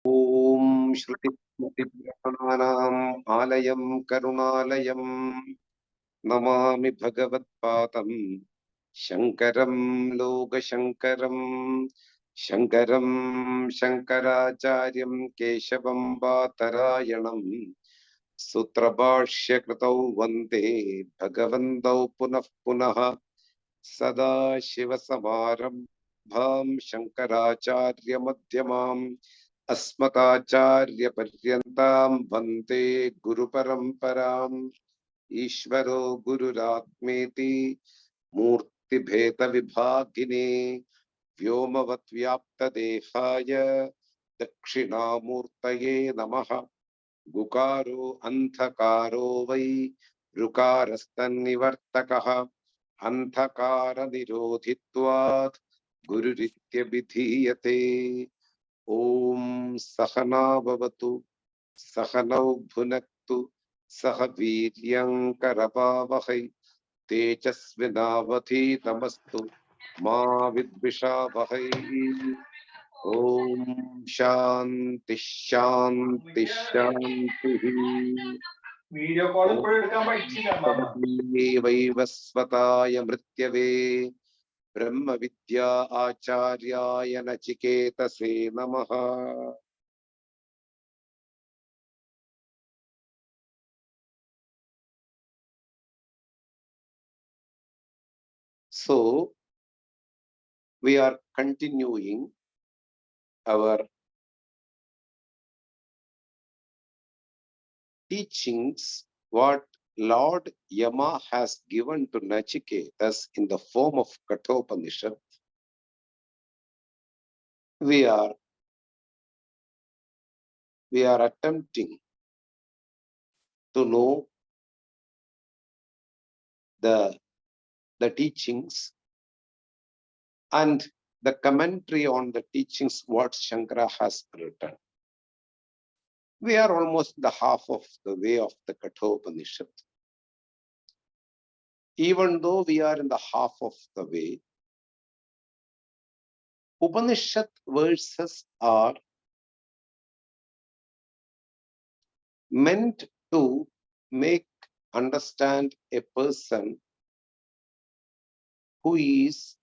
Om Shruti Smriti Pranam Alayam Karunalayam Namami Bhagavad Padam Shankaram Loga Shankaram Shankaracharyam Keshavam Bhatarayanam Sutrabhashya Kritau Vande Bhagavantau Punah Punah Sada Shiva Samarabham Shankaracharya Madhyamam अस्मदाचार्य पर्यन्तां वन्दे गुरु परम्पराम् ईश्वरो गुरुरात्मेति मूर्ति भेद विभागिने व्योमवत् व्याप्त देहाय दक्षिणामूर्तये नमः गुकारो अंधकारो वै ऋकारस्तन्निवर्तकः अंधकार निरोधित्वात् गुरुरित्यभिधीयते ओम सहना भवतु सहनौ भुनक्तु सह वीर्यंकरवावहै तेजस्विनावधीतमस्तु मा विद्विषावहै ओम शांति शांति शांति वैवस्वताय मृत्यवे ब्रह्म विद्या आचार्याय नचिकेतसे नमः. So we are continuing our teachings what Lord Yama has given to Nachiketas in the form of Kaṭha Upaniṣad. We are attempting to know the teachings and the commentary on the teachings what Shankara has written. We are almost the half of the way of the Kaṭha Upaniṣad. Even though we are in the half of the way, Upanishad verses are meant to make understand a person who is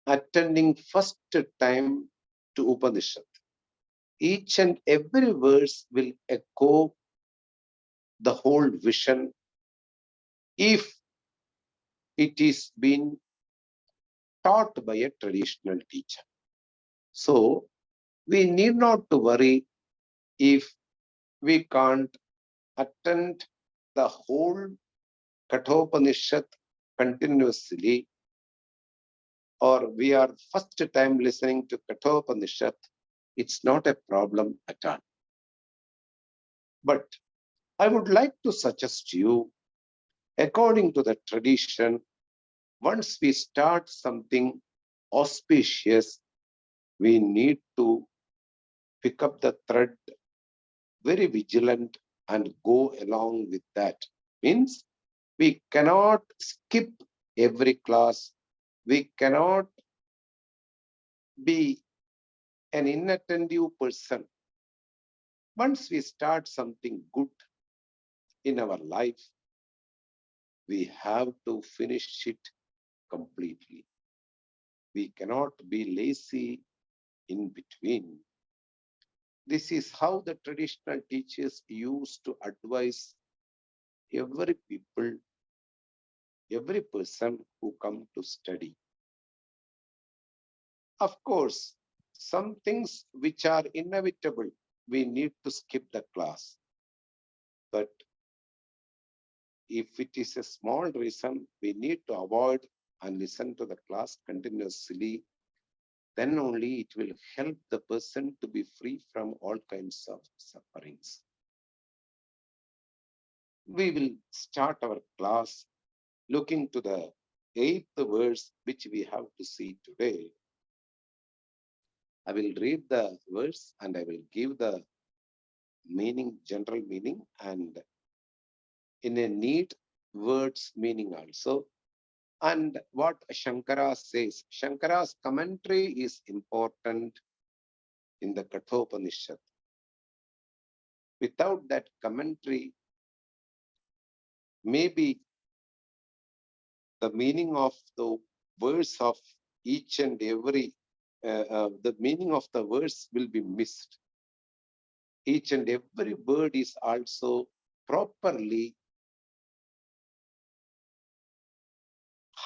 attending first time to Upanishad. Each and every verse will echo the whole vision if it is been taught by a traditional teacher. So we need not to worry if we can't attend the whole Kaṭha Upaniṣad continuously, or we are first time listening to Kaṭha Upaniṣad. It's not a problem at all. But I would like to suggest you, according to the tradition, once we start something auspicious, we need to pick up the thread, very vigilant, and go along with that. Means we cannot skip every class. We cannot be an inattentive person. Once we start something good in our life, we have to finish it completely. We cannot be lazy in between. This is how the traditional teachers used to advise every people, every person who come to study. Of course, some things which are inevitable, we need to skip the class. But if it is a small reason, we need to avoid and listen to the class continuously. Then only it will help the person to be free from all kinds of sufferings. We will start our class looking to the 8th verse, which we have to see today. I will read the verse and I will give the meaning, general meaning, and in a neat words meaning also. And what Shankara says, Shankara's commentary is important in the Kaṭha Upaniṣad. Without that commentary, maybe the meaning of the verse of each and every, the meaning of the verse will be missed. Each and every word is also properly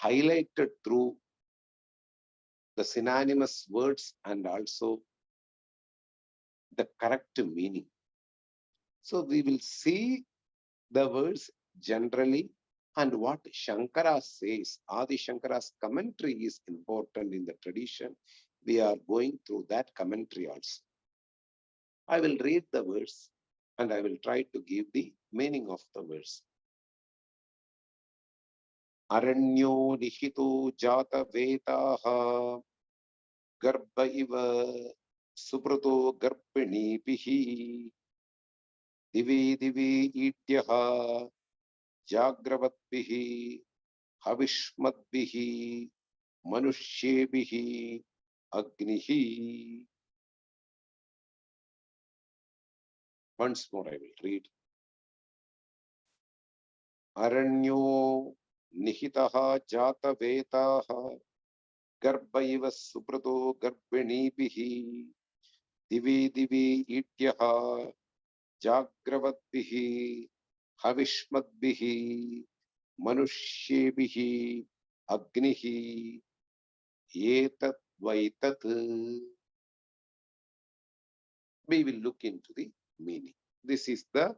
highlighted through the synonymous words and also the correct meaning. So we will see the words generally and what Shankara says. Adi Shankara's commentary is important in the tradition. We are going through that commentary also. I will read the verse and I will try to give the meaning of the verse. Aranyo nihito jata vetaha garbha iva suprato garpinipihi divi divi idyaha jagravatpihi havishmatpihi manushyepihi agnihi. Once more I will read. Aranyo nihitaha jata vetaha garbha iva suprato garpinipihi divi divi idyaha jagravatpihi havishmatpihi manushyepihi agnihi etat vaitat. We will look into the meaning. This is the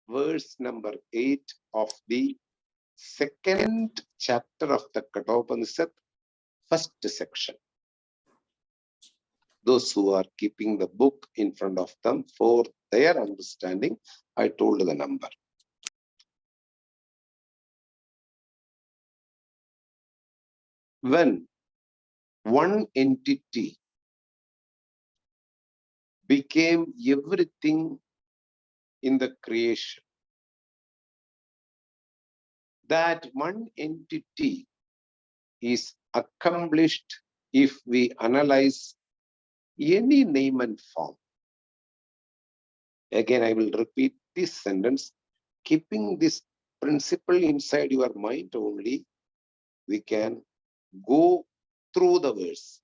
verse number 8 of the second chapter of the Kaṭha Upaniṣad, first section. Those who are keeping the book in front of them for their understanding, I told the number. When one entity became everything in the creation, that one entity is accomplished if we analyze any name and form. Again, I will repeat this sentence. Keeping this principle inside your mind only, we can go through the verse.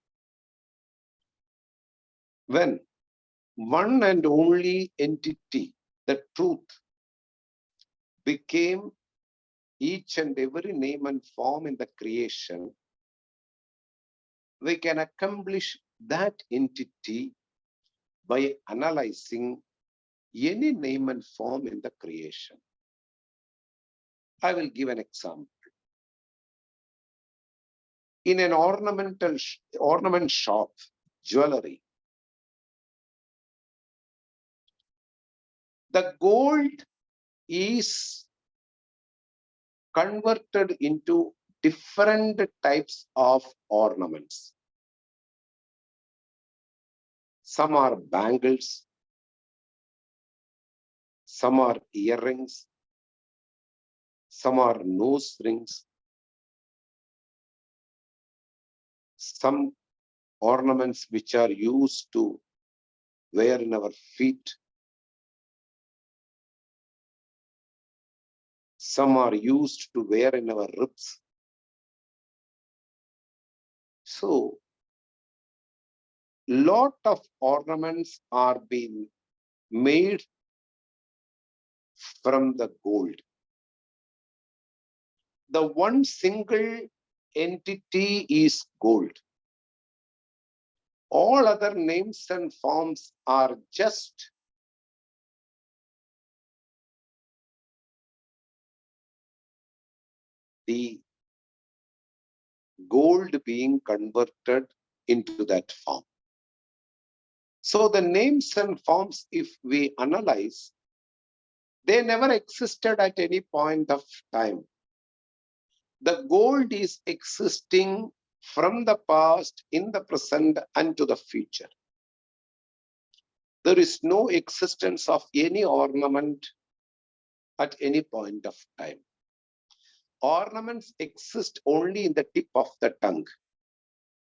When one and only entity, the truth, became each and every name and form in the creation, we can accomplish that entity by analyzing any name and form in the creation. I will give an example. In an ornament shop, jewelry, the gold is converted into different types of ornaments. Some are bangles, some are earrings, some are nose rings, some ornaments which are used to wear in our feet, some are used to wear in our ribs. So, lot of ornaments are being made from the gold. The one single entity is gold. All other names and forms are just the gold being converted into that form. So the names and forms, if we analyze, they never existed at any point of time. The gold is existing from the past, in the present, and to the future. There is no existence of any ornament at any point of time. Ornaments exist only in the tip of the tongue.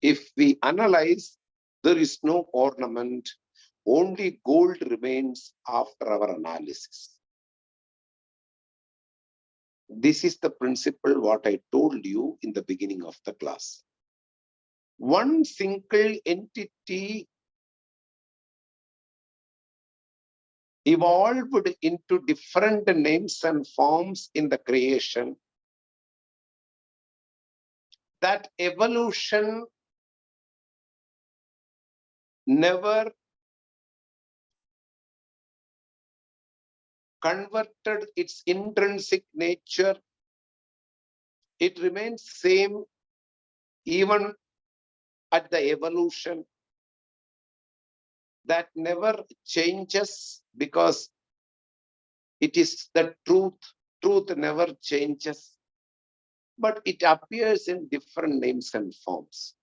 If we analyze, there is no ornament only gold remains after our analysis. This is the principle what I told you in the beginning of the class. One single entity evolved into different names and forms in the creation. That evolution never converted its intrinsic nature. It remains same even at the evolution. That never changes because it is the truth. Truth never changes, but it appears in different names and forms.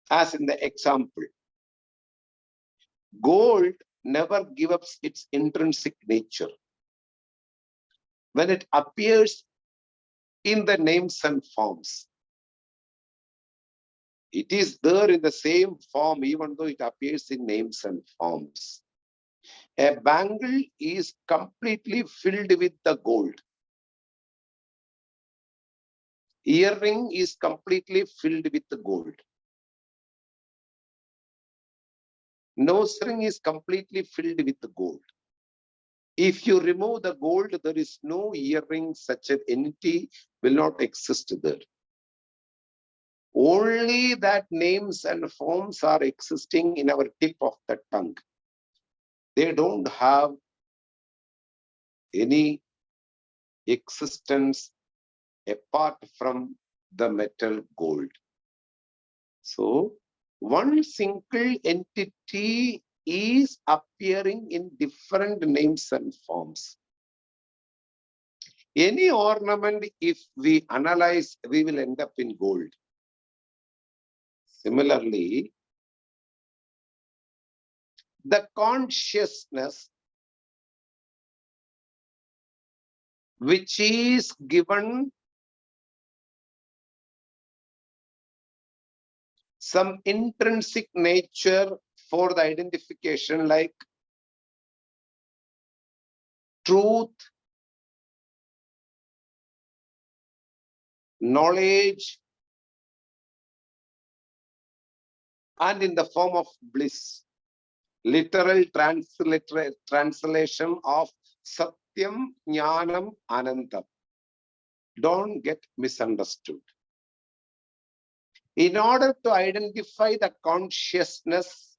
As in the example, gold never gives up its intrinsic nature. When it appears in the names and forms, it is there in the same form, even though it appears in names and forms. A bangle is completely filled with the gold. Earring is completely filled with the gold. Nose ring is completely filled with the gold. If you remove the gold, there is no earring, such an entity will not exist there. Only that names and forms are existing in our tip of the tongue. They don't have any existence apart from the metal gold. So, one single entity is appearing in different names and forms. Any ornament, if we analyze, we will end up in gold. Similarly, the consciousness which is given some intrinsic nature for the identification, like truth, knowledge, and in the form of bliss. Literal translation of Satyam, Jnanam, Anandam. Don't get misunderstood. In order to identify the consciousness,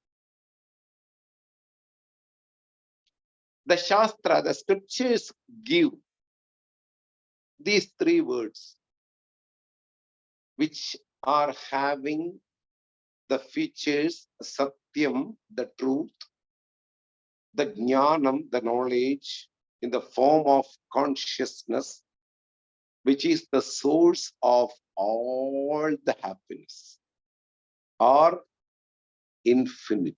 the Shastra, the scriptures give these three words, which are having the features Satyam, the truth, the Jnanam, the knowledge, in the form of consciousness, which is the source of all the happiness, are infinite,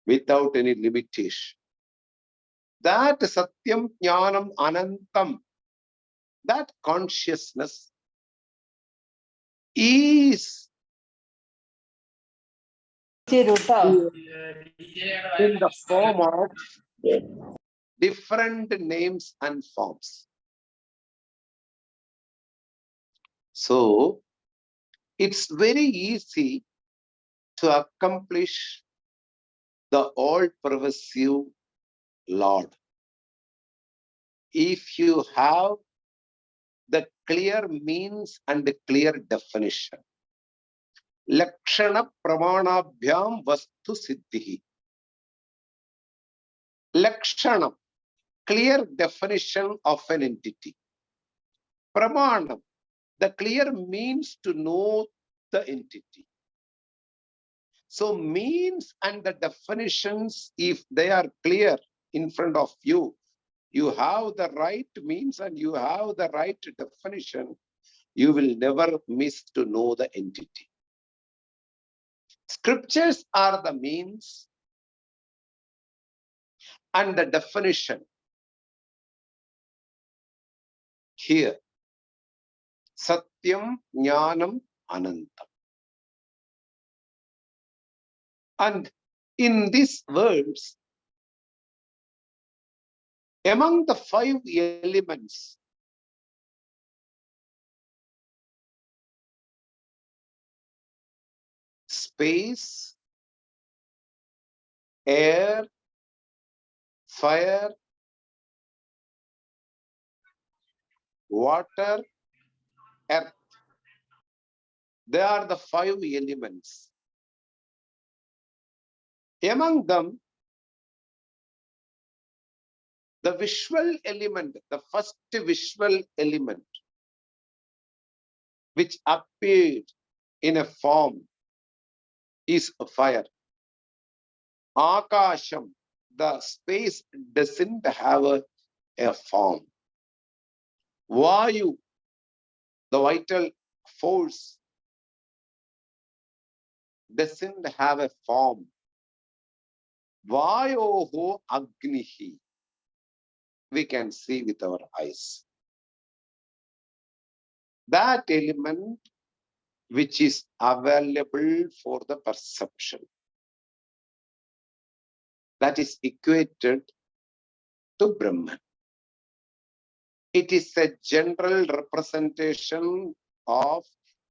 without any limitation. That Satyam, Jnanam, Anantam, that consciousness is in the form of different names and forms. So, it's very easy to accomplish the all-pervasive Lord if you have the clear means and the clear definition. Lakshana pramanabhyam vastu siddhi. Lakshana, clear definition of an entity. Pramanam, the clear means to know the entity. So means and the definitions, if they are clear in front of you, you have the right means and you have the right definition, you will never miss to know the entity. Scriptures are the means and the definition. Here, Satyam, Jnanam, Anantam. And In this verse, among the 5 elements, space, air, fire, water, earth. They are the 5 elements. Among them, the visual element, the first visual element, which appeared in a form, is fire. Akasham, the space doesn't have a form. Vayu, the vital force, doesn't have a form. Vayoho Agnihi, we can see with our eyes. That element which is available for the perception, that is equated to Brahman. It is a general representation of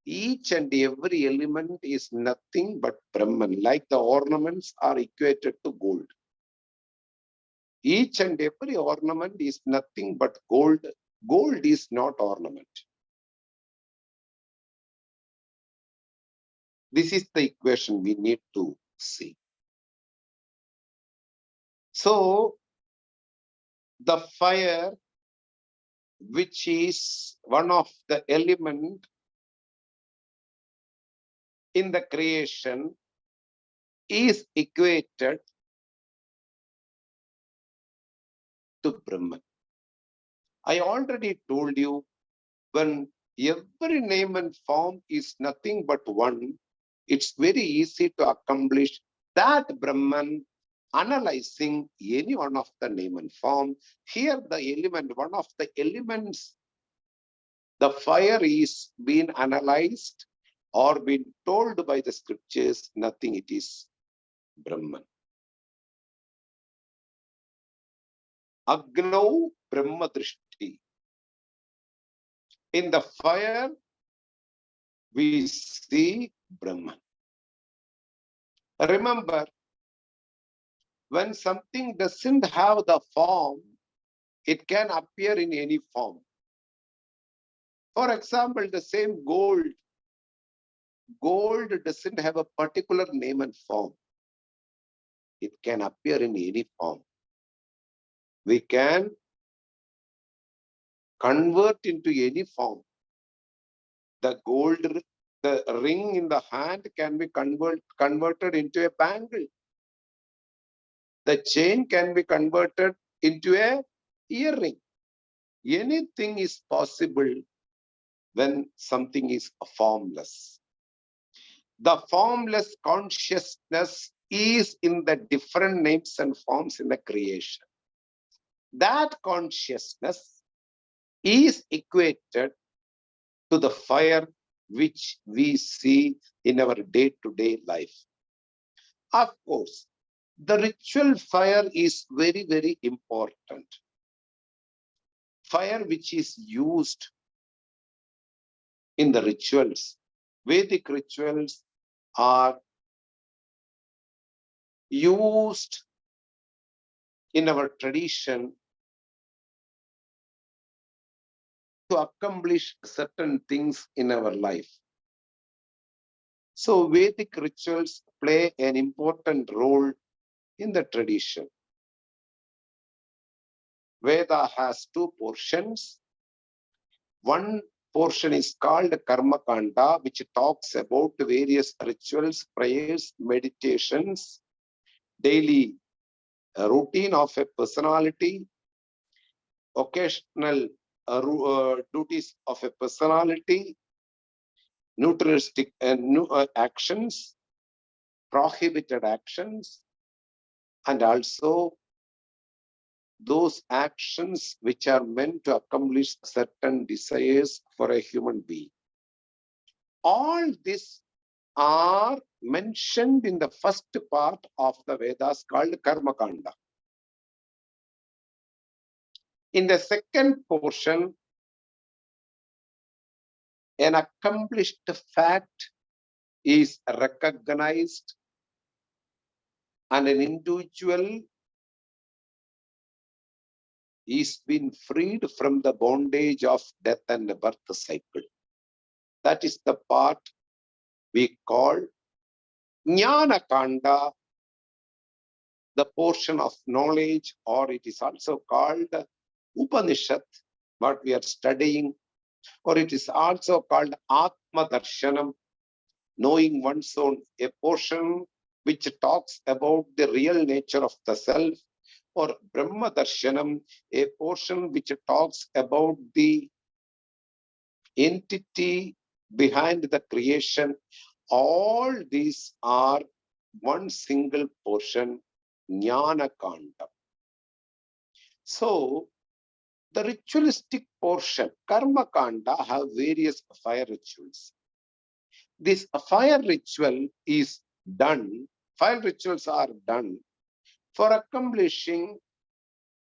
each and every element is nothing but Brahman, like the ornaments are equated to gold. Each and every ornament is nothing but gold. Gold is not ornament. This is the equation we need to see. So, the fire, which is one of the element in the creation, is equated to Brahman. I already told you, when every name and form is nothing but one, it's very easy to accomplish that Brahman analyzing any one of the name and form. Here the element, one of the elements, the fire is being analyzed or being told by the scriptures, nothing, it is Brahman. Agno Brahma Drishti. In the fire, we see Brahman. Remember, when something doesn't have the form, it can appear in any form. For example, the same gold. Gold doesn't have a particular name and form. It can appear in any form. We can convert into any form. The gold, the ring in the hand can be converted into a bangle. The chain can be converted into a earring. Anything is possible when something is formless. The formless consciousness is in the different names and forms in the creation. That consciousness is equated to the fire which we see in our day-to-day life. Of course, the ritual fire is very, very important. Fire which is used in the rituals. Vedic rituals are used in our tradition to accomplish certain things in our life. So Vedic rituals play an important role in the tradition. Veda has 2 portions. One portion is called Karma Kanda, which talks about various rituals, prayers, meditations, daily routine of a personality, occasional duties of a personality, neutralistic actions, prohibited actions, and also those actions which are meant to accomplish certain desires for a human being. All this are mentioned in the first part of the Vedas called Karma Kanda. In the second portion, an accomplished fact is recognized and an individual is been freed from the bondage of death and birth cycle. That is the part we call Jnana Kanda, the portion of knowledge, or it is also called Upanishad, what we are studying, or it is also called Atma Darshanam, knowing one's own, a portion which talks about the real nature of the self, or Brahma Darshanam, a portion which talks about the entity behind the creation. All these are one single portion, Jnana Kanda. So, the ritualistic portion, Karma Kanda, have various fire rituals. This fire ritual is done, fire rituals are done for accomplishing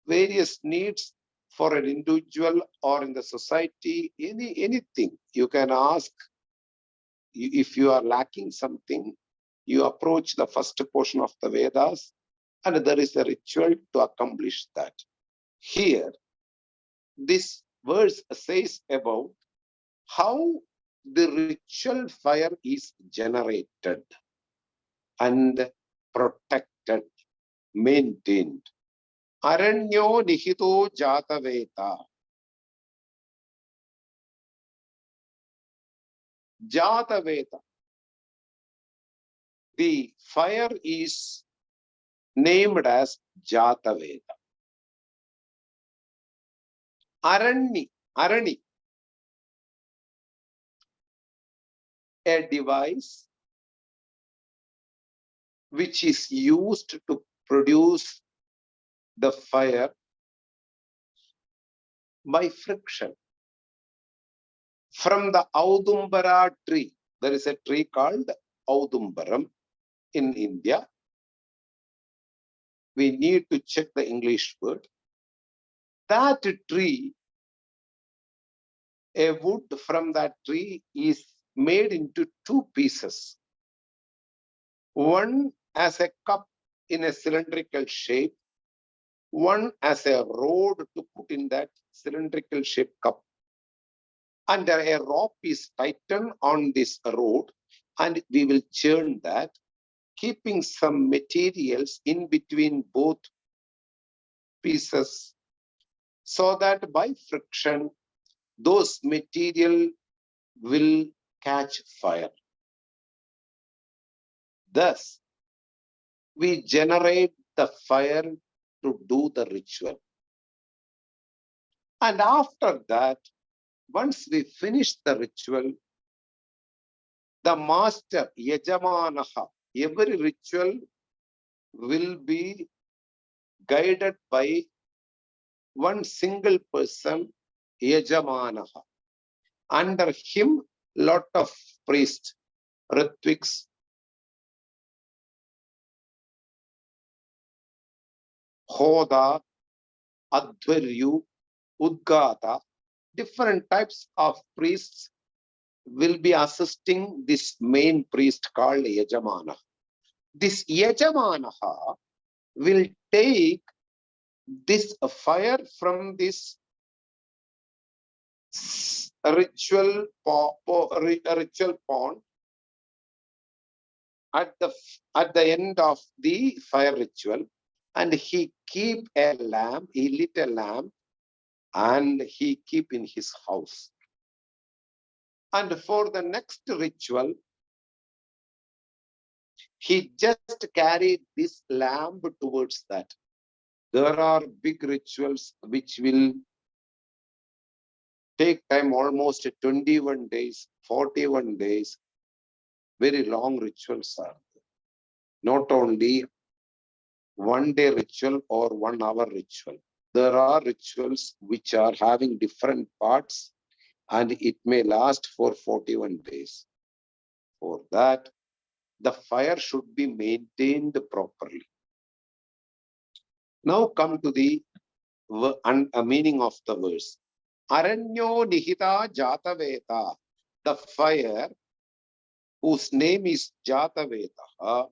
various needs for an individual or in the society, anything. You can ask, if you are lacking something, you approach the first portion of the Vedas, and there is a ritual to accomplish that. Here, this verse says about how the ritual fire is generated and protected, maintained. Aranyo nihito jataveta. Jataveta. The fire is named as Jataveta. Arani, a device which is used to produce the fire by friction. From the Audumbara tree, there is a tree called Audumbaram in India. We need to check the English word. That tree, a wood from that tree is made into two pieces. One as a cup in a cylindrical shape, one as a rod to put in that cylindrical shaped cup. And a rope is tightened on this rod, and we will churn that, keeping some materials in between both pieces, so that by friction, those material will catch fire. Thus, we generate the fire to do the ritual. And after that, once we finish the ritual, the master, Yajamanaha, every ritual will be guided by one single person, Yajamanaha. Under him, lot of priests, Ritviks, Hoda, Advaryu, Udgata, different types of priests will be assisting this main priest called Yajamana. This Yajamanaha will take this fire from this ritual pond at the end of the fire ritual, and he keep a lamp, he lit a lamp, and he keep in his house. And for the next ritual, he just carried this lamp towards that. There are big rituals which will take time, almost 21 days, 41 days. Very long rituals are there. Not only 1 day ritual or 1 hour ritual. There are rituals which are having different parts, and it may last for 41 days. For that, the fire should be maintained properly. Now come to the meaning of the verse. Aranyo nihita jataveta. The fire whose name is Jataveta,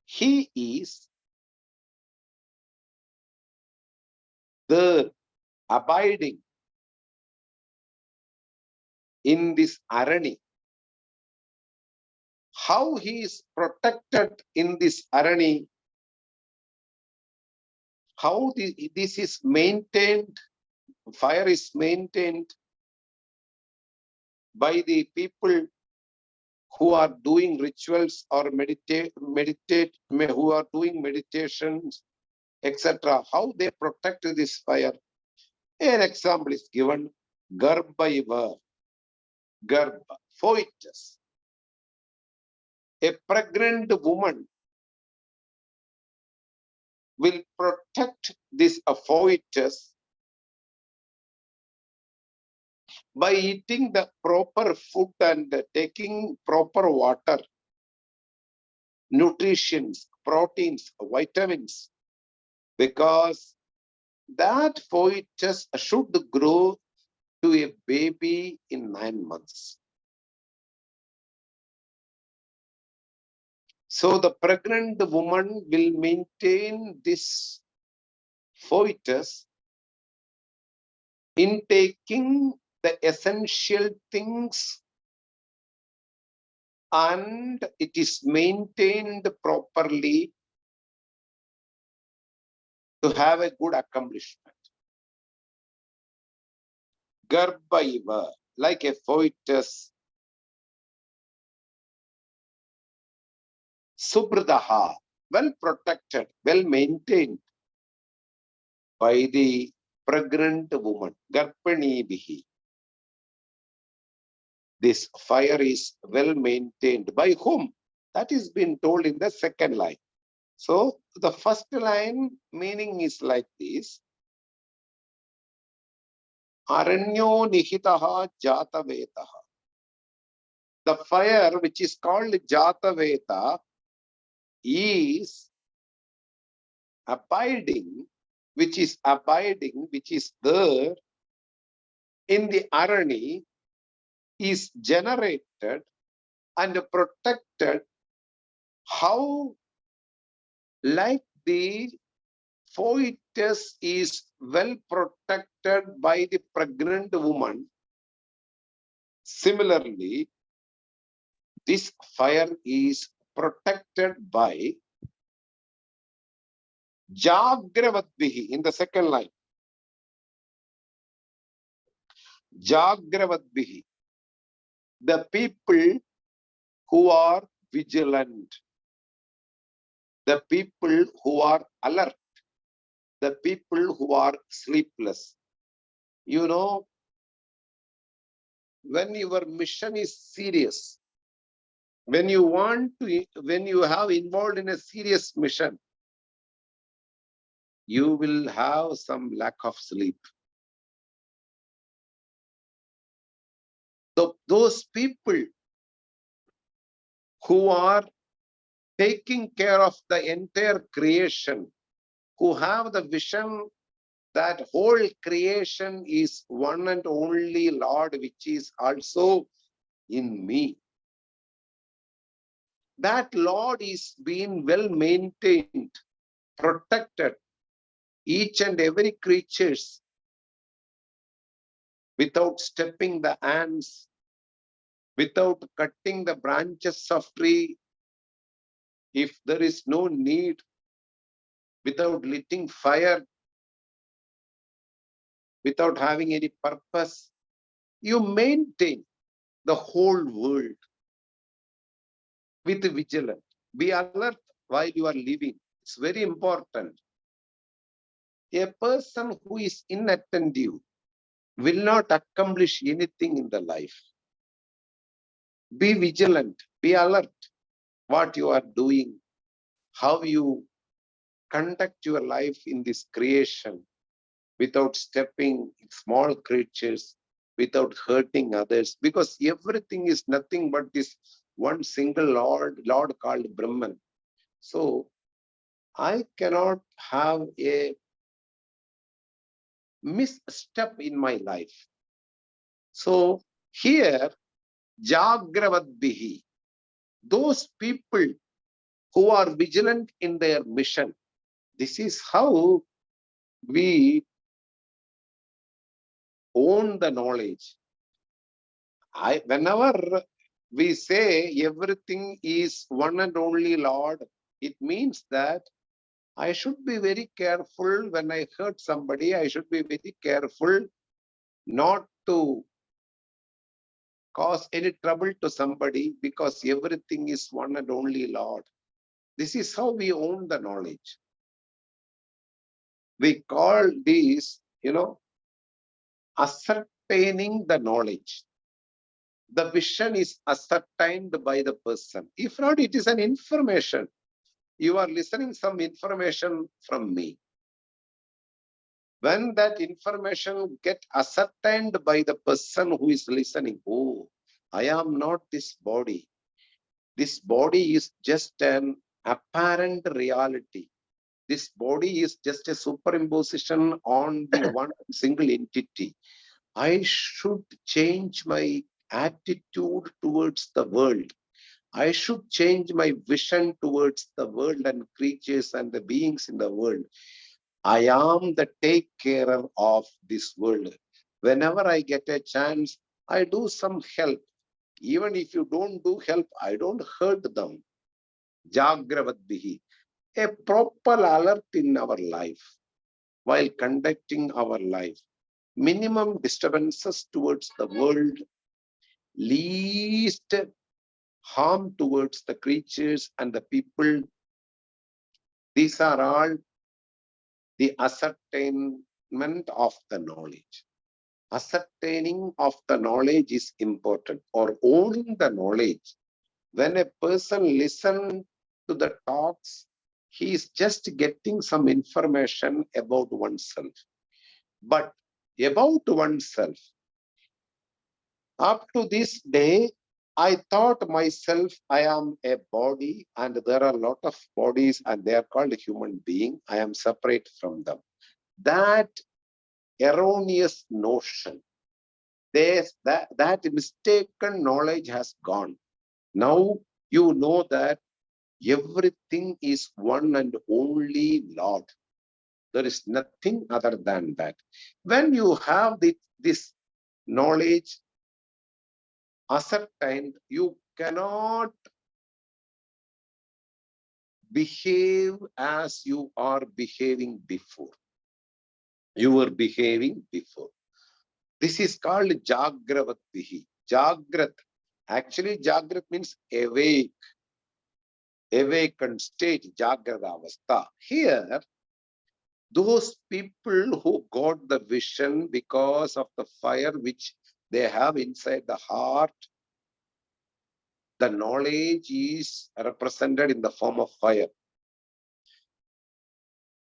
he is the abiding in this arani. How he is protected in this arani, how this is maintained, fire is maintained by the people who are doing rituals or who are doing meditations, etc. How they protect this fire. An example is given, Garbhaiva, Garbha, foetus. A pregnant woman will protect this foetus by eating the proper food and taking proper water, nutritions, proteins, vitamins, because that foetus should grow to a baby in 9 months. So the pregnant woman will maintain this foetus in taking the essential things, and it is maintained properly to have a good accomplishment. Garbhaiva, like a foetus. Subradaha, well protected, well maintained by the pregnant woman. Garpani. This fire is well maintained. By whom? That is been told in the second line. So the first line meaning is like this. Aranyo nihitaha jatavetaha. The fire which is called Jataveta is abiding, which is there in the arani, is generated and protected. How? Like the foetus is well protected by the pregnant woman, similarly, this fire is protected by Jagravadvihi in the second line. Jagravadvihi, the people who are vigilant, the people who are alert, the people who are sleepless. You know, when your mission is serious, when you have involved in a serious mission, you will have some lack of sleep. So those people who are taking care of the entire creation, who have the vision that whole creation is one and only Lord, which is also in me. That Lord is being well maintained, protected, each and every creatures, without stepping the ants, without cutting the branches of tree, if there is no need, without lighting fire, without having any purpose, you maintain the whole world with vigilance. Be alert while you are living. It's very important. A person who is inattentive will not accomplish anything in the life. Be vigilant, be alert what you are doing, how you conduct your life in this creation without stepping small creatures, without hurting others, because everything is nothing but this one single Lord called Brahman. So I cannot have a misstep in my life. So here, Jagravadbihi, those people who are vigilant in their mission, this is how we own the knowledge. Whenever we say everything is one and only Lord, it means that I should be very careful when I hurt somebody. I should be very careful not to cause any trouble to somebody because everything is one and only Lord. This is how we own the knowledge. We call this, ascertaining the knowledge. The vision is ascertained by the person. If not, it is an information. You are listening some information from me. When that information get ascertained by the person who is listening, oh, I am not this body. This body is just an apparent reality. This body is just a superimposition on the one single entity. I should change my attitude towards the world. I should change my vision towards the world and creatures and the beings in the world. I am the take carer of this world. Whenever I get a chance, I do some help. Even if you don't do help, I don't hurt them. Jagravadbihi. A proper alert in our life while conducting our life. Minimum disturbances towards the world, least harm towards the creatures and the people. These are all the ascertainment of the knowledge. Ascertaining of the knowledge is important, or owning the knowledge. When a person listens to the talks, he is just getting some information about oneself. But about oneself, up to this day, I thought myself I am a body and there are a lot of bodies and they are called a human being. I am separate from them. That erroneous notion, that mistaken knowledge has gone. Now you know that everything is one and only Lord. There is nothing other than that. When you have this knowledge ascertained, you cannot behave as you are behaving before. You were behaving before. This is called Jagravatihi. Jagrat. Actually, Jagrat means awake. Awakened state, Jagradavastha. Here, those people who got the vision because of the fire which they have inside the heart, the knowledge is represented in the form of fire.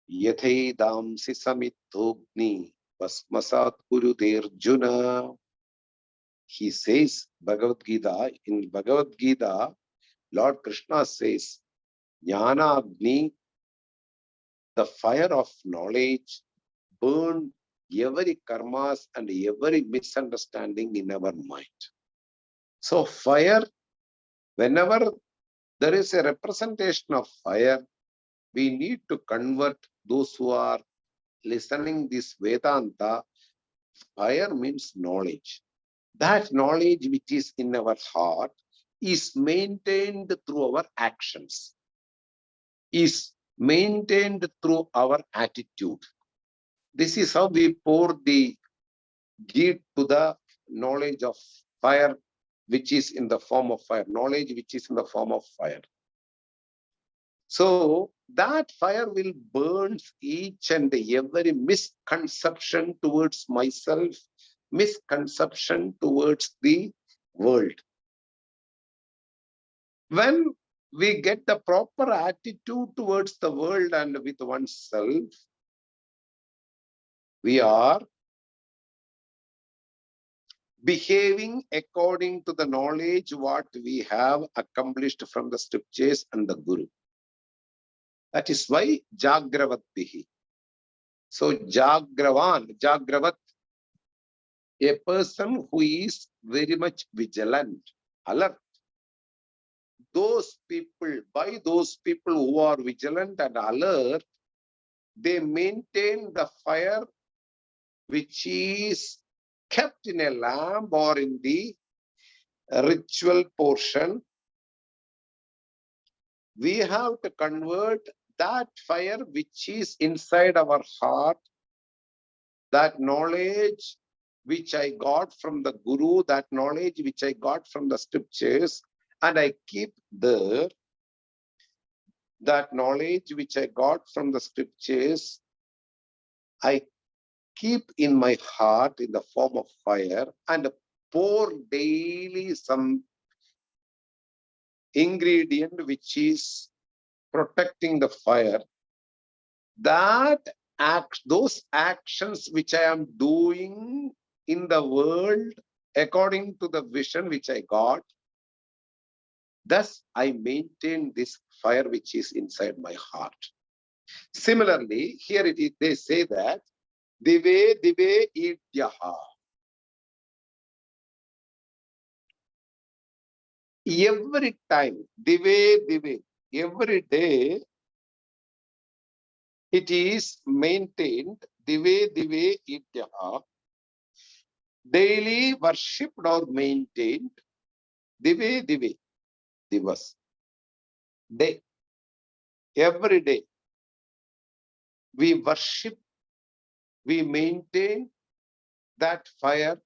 Yathedamsi samithogni vasmasat kuruderjuna. He says, Bhagavad Gita, in Bhagavad Gita, Lord Krishna says, Jnana Agni, the fire of knowledge, burn every karmas and every misunderstanding in our mind. So fire, whenever there is a representation of fire, we need to convert those who are listening this Vedanta. Fire means knowledge. That knowledge which is in our heart is maintained through our actions, is maintained through our attitude. This is how we pour the ghee to the knowledge of fire, which is in the form of fire, knowledge which is in the form of fire. So that fire will burn each and every misconception towards myself, misconception towards the world. When we get the proper attitude towards the world and with oneself, we are behaving according to the knowledge what we have accomplished from the scriptures and the Guru. That is why Jagravat Bihi. So Jagravat, a person who is very much vigilant, alert. Those people who are vigilant and alert, they maintain the fire which is kept in a lamp or in the ritual portion. We have to convert that fire which is inside our heart, that knowledge which I got from the Guru, that knowledge which I got from the scriptures, and I keep there. That knowledge which I got from the scriptures, I keep in my heart in the form of fire and pour daily some ingredient which is protecting the fire. Those actions which I am doing in the world according to the vision which I got, thus I maintain this fire which is inside my heart. Similarly, here they say that Dive Dive Idyaha. Every time, Dive Dive, every day, it is maintained, Dive Dive Idyaha, daily worshipped or maintained, Dive Dive, Divas, day, every day. We worship, we maintain that fire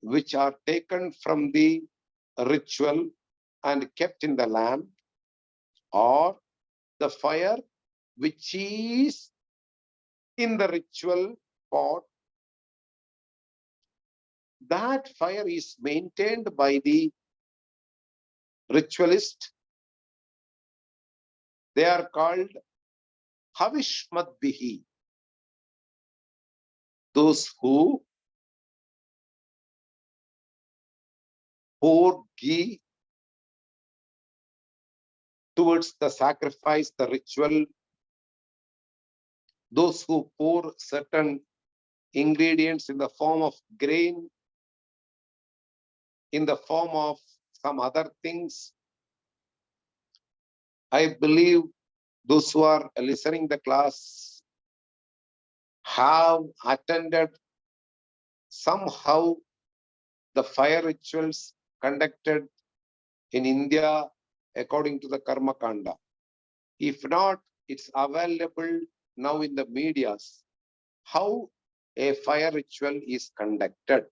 which are taken from the ritual and kept in the lamp, or the fire which is in the ritual pot. That fire is maintained by the ritualist. They are called Havishmadbihi, those who pour ghee towards the sacrifice, the ritual, those who pour certain ingredients in the form of grain, in the form of some other things. I believe those who are listening the class have attended somehow the fire rituals conducted in India according to the Karma Kanda. If not, it's available now in the medias how a fire ritual is conducted,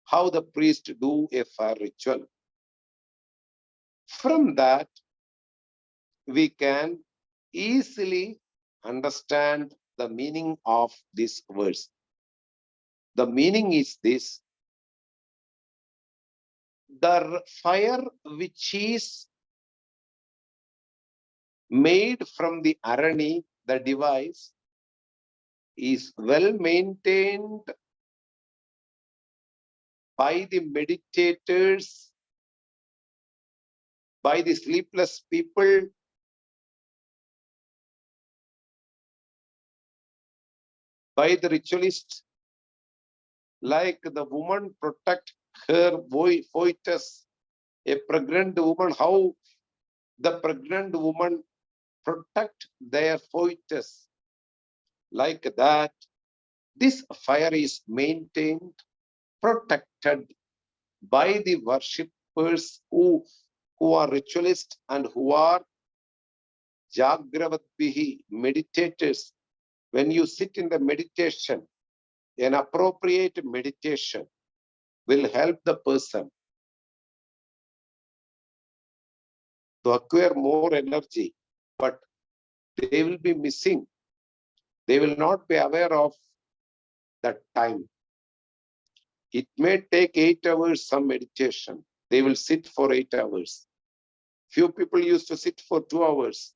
how the priest do a fire ritual. From that, we can easily understand the meaning of this verse. The meaning is this: the fire which is made from the arani, the device, is well maintained by the meditators, by the sleepless people, by the ritualists, like the woman protect her foetus, a pregnant woman, how the pregnant woman protect their foetus. Like that, this fire is maintained, protected by the worshippers who are ritualists and who are Jagravatbihi, meditators. When you sit in the meditation, an appropriate meditation will help the person to acquire more energy, but they will be missing. They will not be aware of that time. It may take 8 hours some meditation. They will sit for 8 hours. Few people used to sit for 2 hours.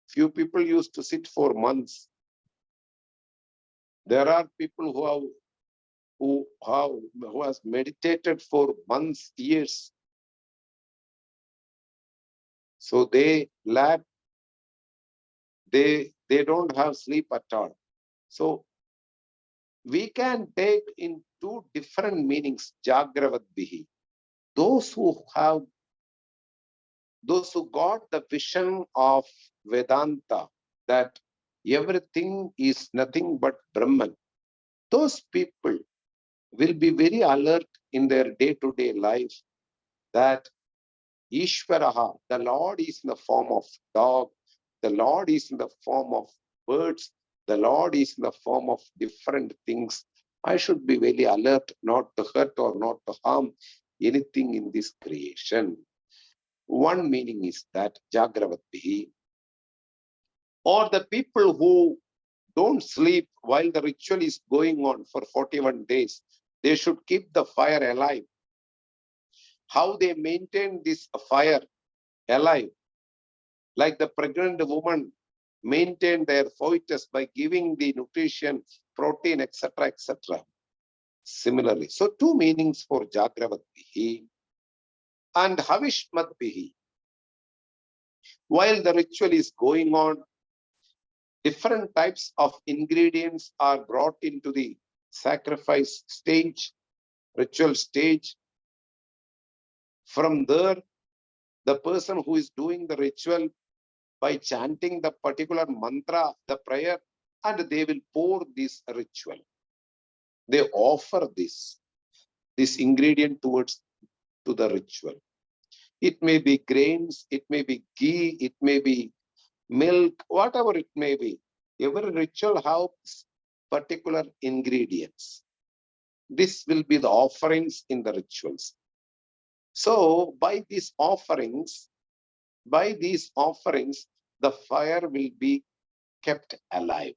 Few people used to sit for months. There are people who have who has meditated for months, years. So they lack, they don't have sleep at all. So we can take in two different meanings, Jagravat Bihi. Those who got the vision of Vedanta, that everything is nothing but Brahman, those people will be very alert in their day-to-day life that Ishvaraha, the Lord is in the form of dog, the Lord is in the form of birds, the Lord is in the form of different things. I should be very alert not to hurt or not to harm anything in this creation. One meaning is that Jagravatihi, or the people who don't sleep while the ritual is going on for 41 days, they should keep the fire alive. How they maintain this fire alive? Like the pregnant woman maintain their fetus by giving the nutrition, protein, etc., etc. Similarly, so two meanings for Jagravatihi and Havishmatbihi. While the ritual is going on, different types of ingredients are brought into the sacrifice stage, ritual stage. From there, the person who is doing the ritual, by chanting the particular mantra, the prayer, and they will pour this ritual. They offer this ingredient to the ritual. It may be grains, it may be ghee, it may be milk, whatever it may be. Every ritual has particular ingredients. This will be the offerings in the rituals. So by these offerings, the fire will be kept alive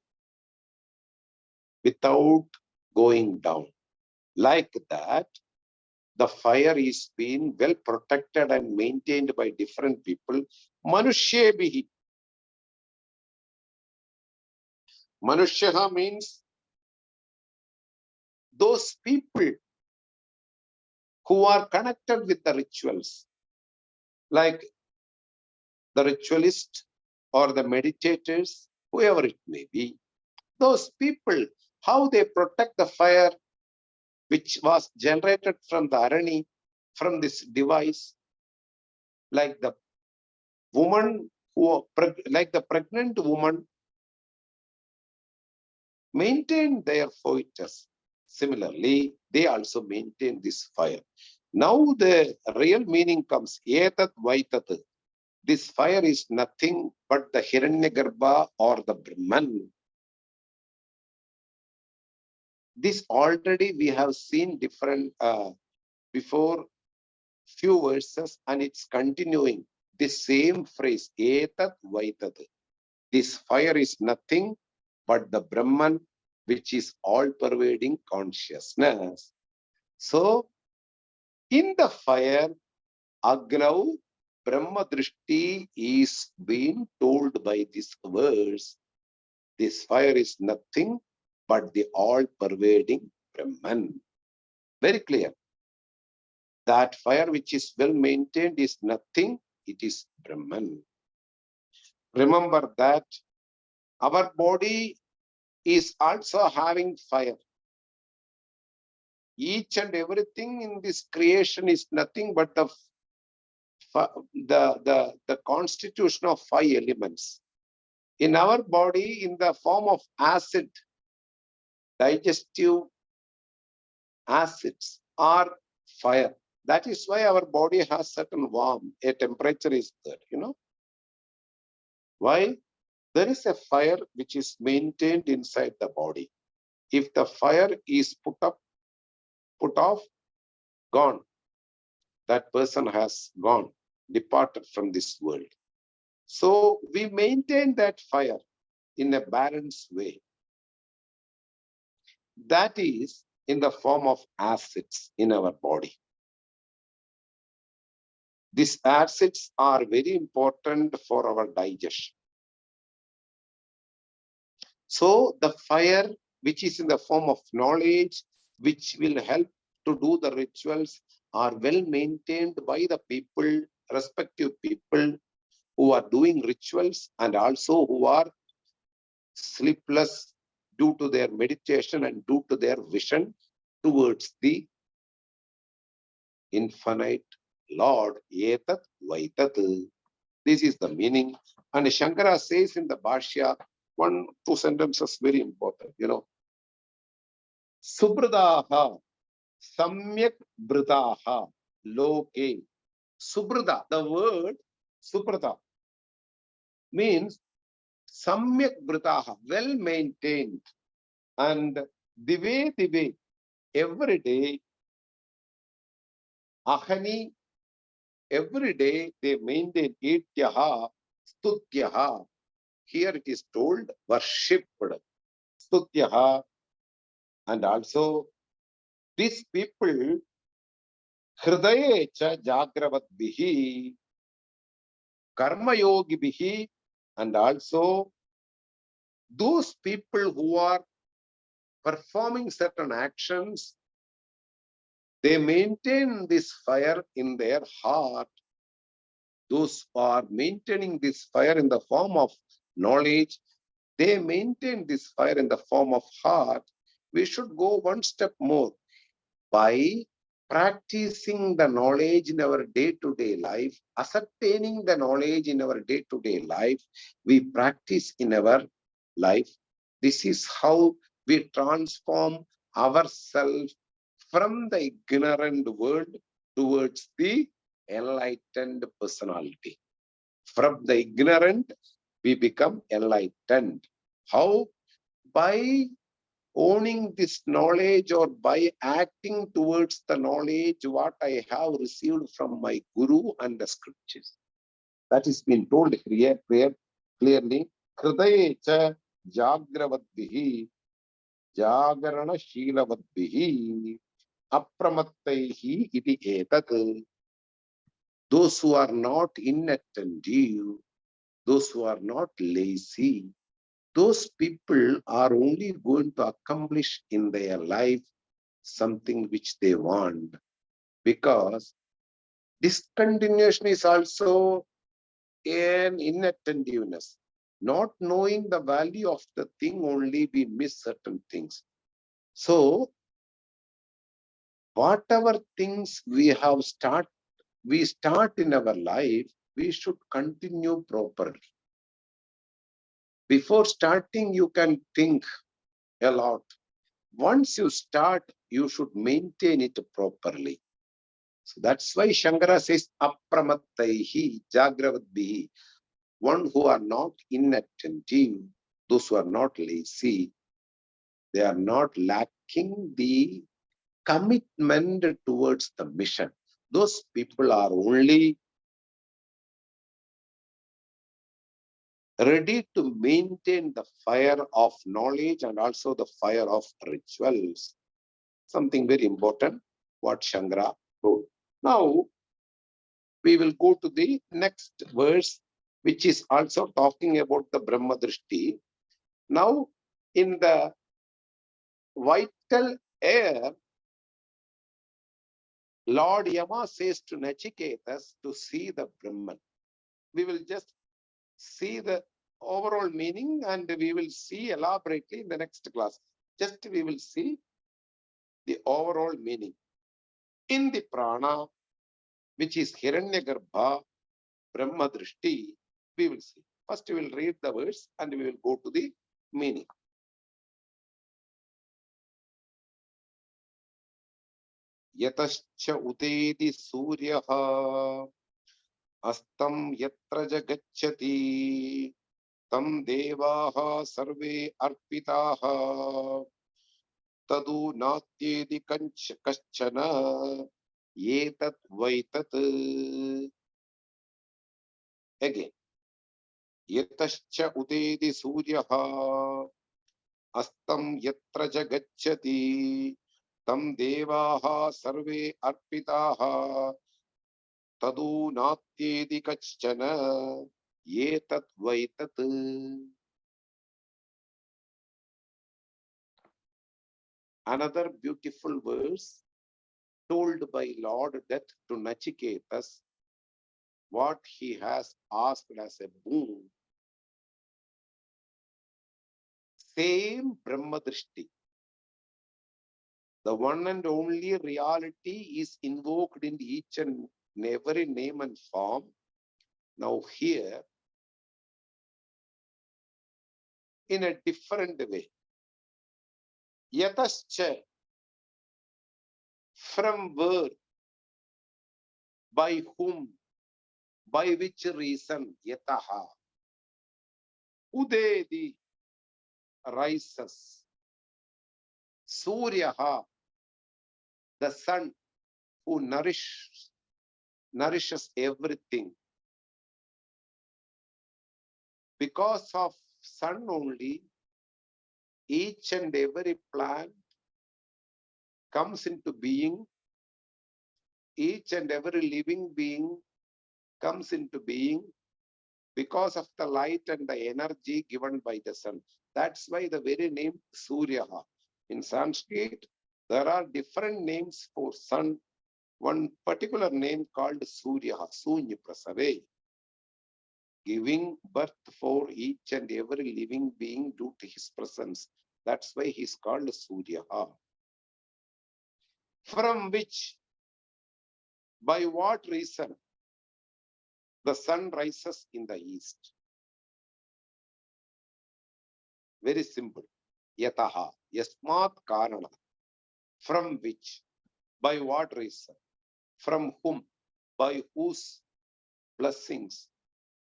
without going down. Like that, the fire is being well protected and maintained by different people. Manushyebihi. Manushyaha means those people who are connected with the rituals, like the ritualist or the meditators, whoever it may be. Those people, how they protect the fire which was generated from the Arani, from this device, like the woman like the pregnant woman maintain their fetus. Similarly, they also maintain this fire. Now the real meaning comes, etat vaitat. This fire is nothing but the Hiranyagarbha or the Brahman. This already we have seen different before few verses, and it's continuing. The same phrase, etat vaitat. This fire is nothing but the Brahman, which is all-pervading consciousness. So, in the fire, Agrau Brahma Drishti is being told by this verse. This fire is nothing but the all-pervading Brahman. Very clear. That fire which is well maintained is nothing, it is Brahman. Remember that our body is also having fire. Each and everything in this creation is nothing but the constitution of 5 elements. In our body, in the form of acid, digestive acids are fire. That is why our body has certain warmth, a temperature is there, Why? There is a fire which is maintained inside the body. If the fire is put off, gone. That person has gone, departed from this world. So we maintain that fire in a balanced way. That is in the form of acids in our body. These acids are very important for our digestion. So the fire which is in the form of knowledge, which will help to do the rituals are well maintained by the people, respective people who are doing rituals and also who are sleepless due to their meditation and due to their vision towards the infinite Lord. Etat Vaitat. This is the meaning. And Shankara says in the Bhashya, 1-2 sentences very important, Subradaha, Samyak Britaha, Loke. Subrada, the word Subrada means Samyak Britaha, well maintained. And Dive, every day, Ahani, every day they maintain Ityaha, Stutyaha. Here it is told worshipped. Stutyaha. And also these people, Hridaye cha Jagravadbihi, Karma Yogibihi, and also those people who are performing certain actions, they maintain this fire in their heart. Those who are maintaining this fire in the form of knowledge, they maintain this fire in the form of heart. We should go one step more. By practicing the knowledge in our day-to-day life, ascertaining the knowledge in our day-to-day life, we practice in our life. This is how we transform ourselves from the ignorant world towards the enlightened personality. From the ignorant, we become enlightened. How? By owning this knowledge or by acting towards the knowledge what I have received from my Guru and the scriptures. That is been told here clearly. Hridaye cha jagravadbihi, jagarana shilavadbihi, apramattaihi iti etat. Those who are not inattentive, those who are not lazy, those people are only going to accomplish in their life something which they want, because discontinuation is also an inattentiveness. Not knowing the value of the thing, only we miss certain things. So whatever things we start in our life, we should continue properly. Before starting, you can think a lot. Once you start, you should maintain it properly. So that's why Shankara says, apramattaihi, jagravadbihi. One who are not inattentive, those who are not lazy, they are not lacking the commitment towards the mission. Those people are only ready to maintain the fire of knowledge and also the fire of rituals. Something very important, what Shankara wrote. Now, we will go to the next verse, which is also talking about the Brahma Drishti. Now, in the vital air, Lord Yama says to Nachiketas to see the Brahman. We will just see the overall meaning and we will see elaborately in the next class. Just we will see the overall meaning. In the prana, which is Hiranyagarbha, Brahma Drishti, we will see. First we will read the verse and we will go to the meaning. Yatascha utedi suryaha astam yatra jagacchati tam devaha sarve arpitaha tadu natyedi kaschana yetat vaitat. Again. Yatascha utedi suryaha astam yatra jagacchati tam devaha sarve arpitaha tadu natyedi kaschana yetat vaitat. Another beautiful verse told by Lord Death to Nachiketas what he has asked as a boon. Same Brahmadrishti, the one and only reality, is invoked in each and every name and form. Now here, in a different way, Yatascha, from where, by whom, by which reason, Yataha, Udedi rises, Suryaha, the sun who nourishes everything. Because of sun only, each and every plant comes into being, each and every living being comes into being because of the light and the energy given by the sun. That's why the very name Suryaha. In Sanskrit, there are different names for sun. One particular name called Suryaha, Sunya Prasave, giving birth for each and every living being due to his presence. That's why he's called Suryaha. From which, by what reason, the sun rises in the east? Very simple. Yataha, yasmat karana. From which, by what reason, from whom, by whose blessings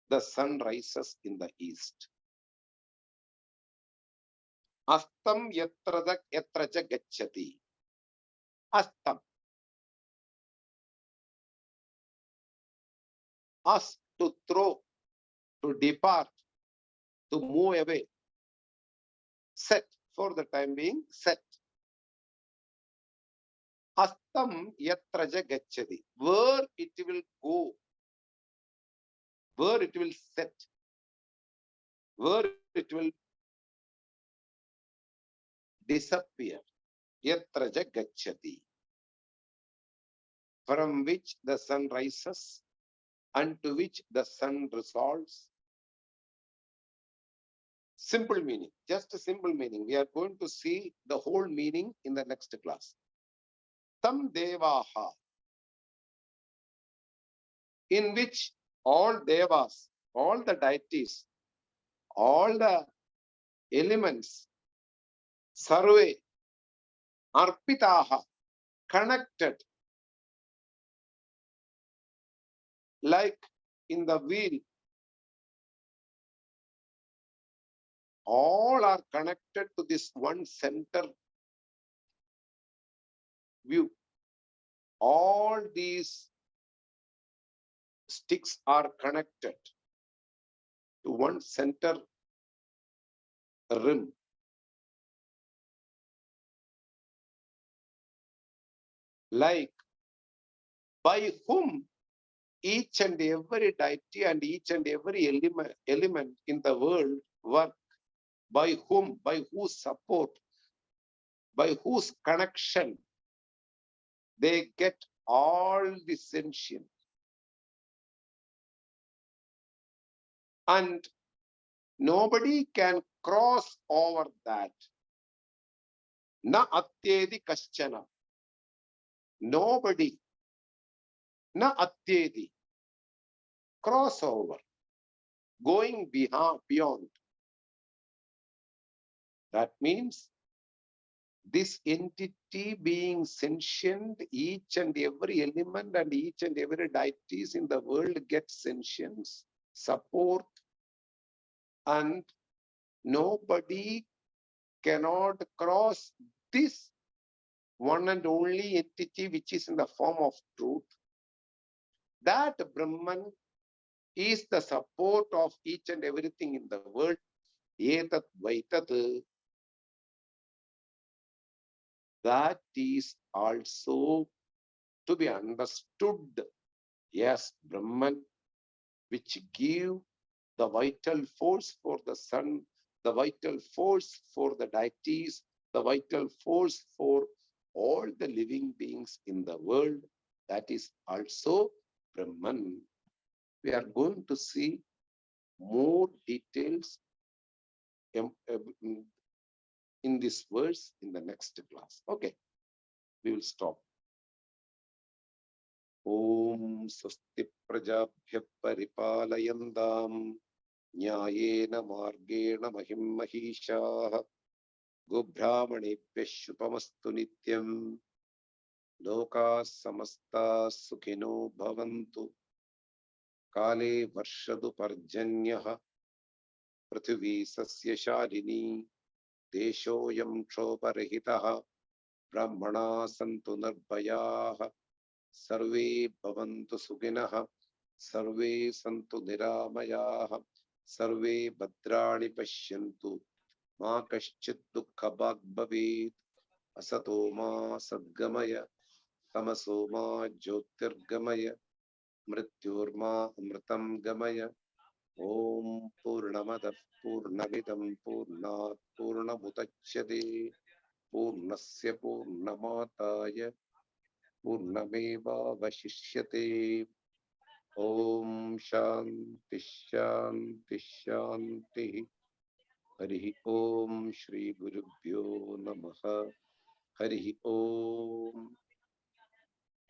the sun rises in the east. Astam yatraja gacchati. Astam. As, to throw, to depart, to move away. Set, for the time being, set. Astam yatraja gacchati. Where it will go, where it will set, where it will disappear. Yatraja gacchati. From which the sun rises and to which the sun resolves. Simple meaning, just a simple meaning. We are going to see the whole meaning in the next class. Tam devaha, in which all devas, all the deities, all the elements, sarve, arpitaha, connected, like in the wheel, all are connected to this one center view. All these sticks are connected to one center rim. Like by whom each and every deity and each and every element in the world work, by whom, by whose support, by whose connection they get all the sentience. And nobody can cross over that. Na atyedi kaschana. Nobody. Na atyedi. Crossover. Going beyond. That means this entity being sentient, each and every element and each and every deities in the world get sentience, support, and nobody cannot cross this one and only entity which is in the form of truth. That Brahman is the support of each and everything in the world. Etat vaitat. That is also to be understood. Yes, Brahman, which give the vital force for the sun, the vital force for the deities, the the vital force for all the living beings in the world. That is also Brahman. We are going to see more details in this verse in the next class. Okay, we will stop. Om Swasti Prajabhya Paripalayantam Nyayena Margena Mahim Mahishaha Gobrahmanebhya Shubhamastu Nityam Loka Samasta Sukhino Bhavantu Kale Varshadu Parjanyaha Prithvi Sasya Shalini Deshoyam Kshoparahitaha Brahmana Santu Nirbhayaha Sarve Bhavantu Sukhinah Sarve Santu Niramayaha Sarve Bhadrani Pashyantu Ma Kaschit Dukkha Bhag Bhavet Asato Ma Sadgamaya Tamaso Ma Jyotirgamaya Mrityurma Amritam Gamaya Om Purnamada Purnamidam Purnat Purnamudachyate Purnasya Purnamataya Purnameva Vashishyate. Om Shanti Shanti Shanti. Harihi Om Shri Gurubhyo Namaha. Harihi Om.